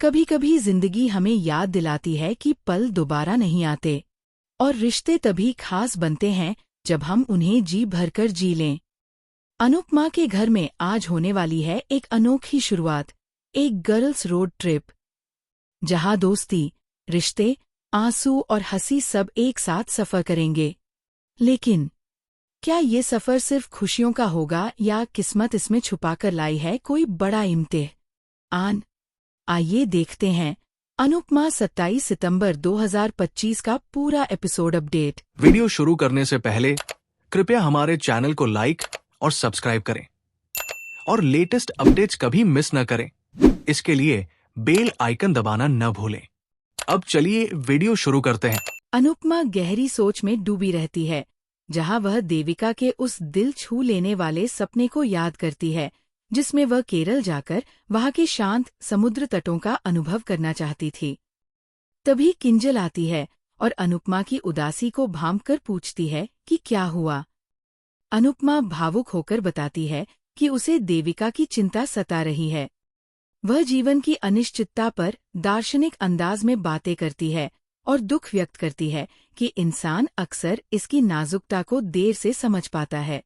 कभी कभी जिंदगी हमें याद दिलाती है कि पल दोबारा नहीं आते और रिश्ते तभी खास बनते हैं जब हम उन्हें जी भरकर जी लें। अनुपमा के घर में आज होने वाली है एक अनोखी शुरुआत, एक गर्ल्स रोड ट्रिप, जहां दोस्ती, रिश्ते, आंसू और हंसी सब एक साथ सफर करेंगे। लेकिन क्या ये सफर सिर्फ खुशियों का होगा या किस्मत इसमें छुपाकर लाई है कोई बड़ा इम्तिहान? आइए देखते हैं। अनुपमा 27 सितंबर 2025 का पूरा एपिसोड अपडेट। वीडियो शुरू करने से पहले कृपया हमारे चैनल को लाइक और सब्सक्राइब करें और लेटेस्ट अपडेट्स कभी मिस न करें। इसके लिए बेल आइकन दबाना न भूलें। अब चलिए वीडियो शुरू करते हैं। अनुपमा गहरी सोच में डूबी रहती है, जहां वह देविका के उस दिल छू लेने वाले सपने को याद करती है जिसमें वह केरल जाकर वहां के शांत समुद्र तटों का अनुभव करना चाहती थी। तभी किंजल आती है और अनुपमा की उदासी को भांपकर पूछती है कि क्या हुआ। अनुपमा भावुक होकर बताती है कि उसे देविका की चिंता सता रही है। वह जीवन की अनिश्चितता पर दार्शनिक अंदाज में बातें करती है और दुख व्यक्त करती है कि इंसान अक्सर इसकी नाजुकता को देर से समझ पाता है।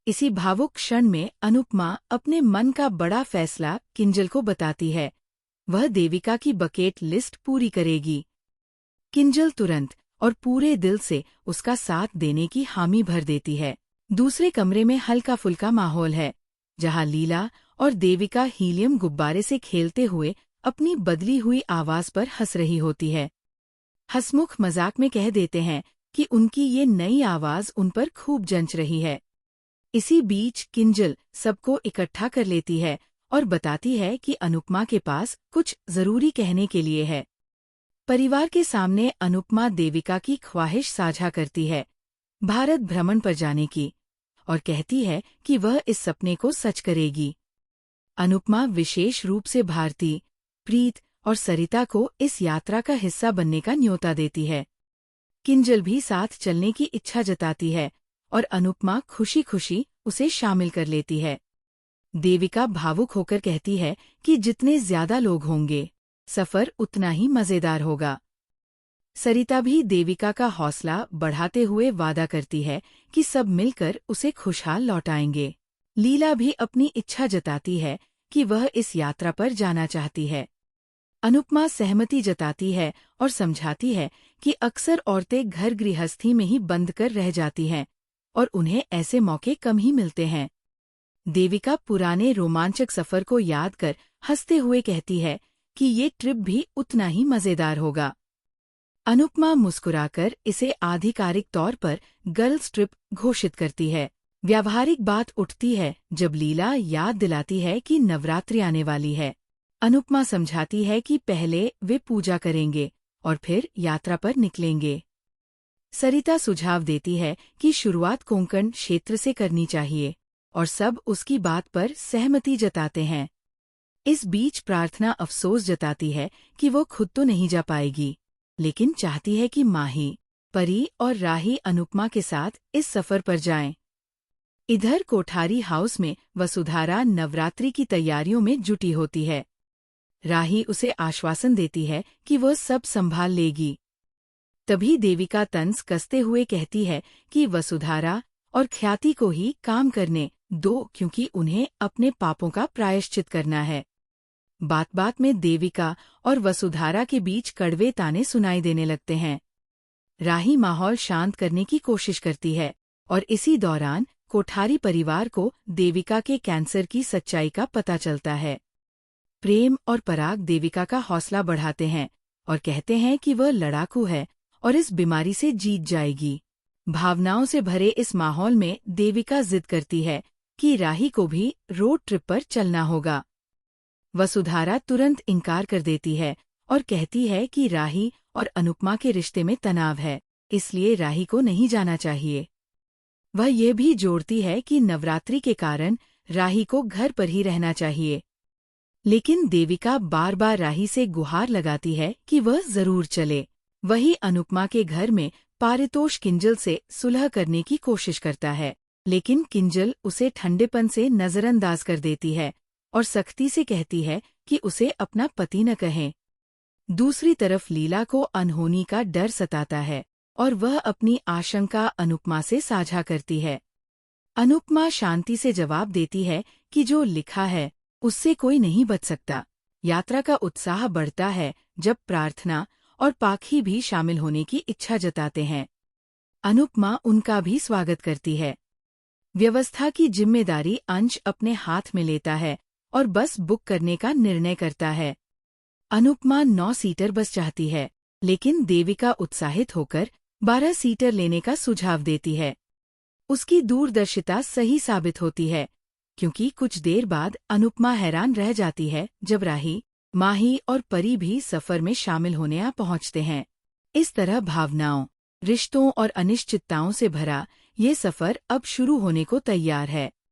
इसी भावुक क्षण में अनुपमा अपने मन का बड़ा फैसला किंजल को बताती है। वह देविका की बकेट लिस्ट पूरी करेगी। किंजल तुरंत और पूरे दिल से उसका साथ देने की हामी भर देती है। दूसरे कमरे में हल्का फुल्का माहौल है, जहां लीला और देविका हीलियम गुब्बारे से खेलते हुए अपनी बदली हुई आवाज पर हंस रही होती है। हंसमुख मजाक में कह देते हैं कि उनकी ये नई आवाज उन पर खूब जंच रही है। इसी बीच किंजल सबको इकट्ठा कर लेती है और बताती है कि अनुपमा के पास कुछ जरूरी कहने के लिए है। परिवार के सामने अनुपमा देविका की ख्वाहिश साझा करती है, भारत भ्रमण पर जाने की, और कहती है कि वह इस सपने को सच करेगी। अनुपमा विशेष रूप से भारती, प्रीत और सरिता को इस यात्रा का हिस्सा बनने का न्योता देती है। किंजल भी साथ चलने की इच्छा जताती है और अनुपमा खुशी खुशी उसे शामिल कर लेती है। देविका भावुक होकर कहती है कि जितने ज्यादा लोग होंगे, सफर उतना ही मजेदार होगा। सरिता भी देविका का हौसला बढ़ाते हुए वादा करती है कि सब मिलकर उसे खुशहाल लौटाएंगे। लीला भी अपनी इच्छा जताती है कि वह इस यात्रा पर जाना चाहती है। अनुपमा सहमति जताती है और समझाती है कि अक्सर औरतें घर गृहस्थी में ही बंद कर रह जाती हैं और उन्हें ऐसे मौके कम ही मिलते हैं। देविका पुराने रोमांचक सफर को याद कर हंसते हुए कहती है कि ये ट्रिप भी उतना ही मजेदार होगा। अनुपमा मुस्कुराकर इसे आधिकारिक तौर पर गर्ल्स ट्रिप घोषित करती है। व्यावहारिक बात उठती है जब लीला याद दिलाती है कि नवरात्रि आने वाली है। अनुपमा समझाती है कि पहले वे पूजा करेंगे और फिर यात्रा पर निकलेंगे। सरिता सुझाव देती है कि शुरुआत कोंकण क्षेत्र से करनी चाहिए और सब उसकी बात पर सहमति जताते हैं। इस बीच प्रार्थना अफसोस जताती है कि वो खुद तो नहीं जा पाएगी, लेकिन चाहती है कि माही, परी और राही अनुपमा के साथ इस सफर पर जाएं। इधर कोठारी हाउस में वसुधारा नवरात्रि की तैयारियों में जुटी होती है। राही उसे आश्वासन देती है कि वह सब संभाल लेगी। तभी देविका तंज कसते हुए कहती है कि वसुधारा और ख्याति को ही काम करने दो, क्योंकि उन्हें अपने पापों का प्रायश्चित करना है। बात बात में देविका और वसुधारा के बीच कड़वे ताने सुनाई देने लगते हैं। राही माहौल शांत करने की कोशिश करती है और इसी दौरान कोठारी परिवार को देविका के कैंसर की सच्चाई का पता चलता है। प्रेम और पराग देविका का हौसला बढ़ाते हैं और कहते हैं कि वह लड़ाकू है और इस बीमारी से जीत जाएगी। भावनाओं से भरे इस माहौल में देविका जिद करती है कि राही को भी रोड ट्रिप पर चलना होगा। वसुधारा तुरंत इनकार कर देती है और कहती है कि राही और अनुपमा के रिश्ते में तनाव है, इसलिए राही को नहीं जाना चाहिए। वह यह भी जोड़ती है कि नवरात्रि के कारण राही को घर पर ही रहना चाहिए। लेकिन देविका बार बार राही से गुहार लगाती है कि वह जरूर चले। वही अनुपमा के घर में पारितोष किंजल से सुलह करने की कोशिश करता है, लेकिन किंजल उसे ठंडेपन से नजरअंदाज कर देती है और सख्ती से कहती है कि उसे अपना पति न कहें। दूसरी तरफ लीला को अनहोनी का डर सताता है और वह अपनी आशंका अनुपमा से साझा करती है। अनुपमा शांति से जवाब देती है कि जो लिखा है उससे कोई नहीं बच सकता। यात्रा का उत्साह बढ़ता है जब प्रार्थना और पाखी भी शामिल होने की इच्छा जताते हैं। अनुपमा उनका भी स्वागत करती है। व्यवस्था की जिम्मेदारी अंश अपने हाथ में लेता है और बस बुक करने का निर्णय करता है। अनुपमा 9 सीटर बस चाहती है, लेकिन देविका उत्साहित होकर 12 सीटर लेने का सुझाव देती है। उसकी दूरदर्शिता सही साबित होती है, क्योंकि कुछ देर बाद अनुपमा हैरान रह जाती है जब राही, माही और परी भी सफर में शामिल होने आ पहुंचते हैं। इस तरह भावनाओं, रिश्तों और अनिश्चितताओं से भरा ये सफर अब शुरू होने को तैयार है।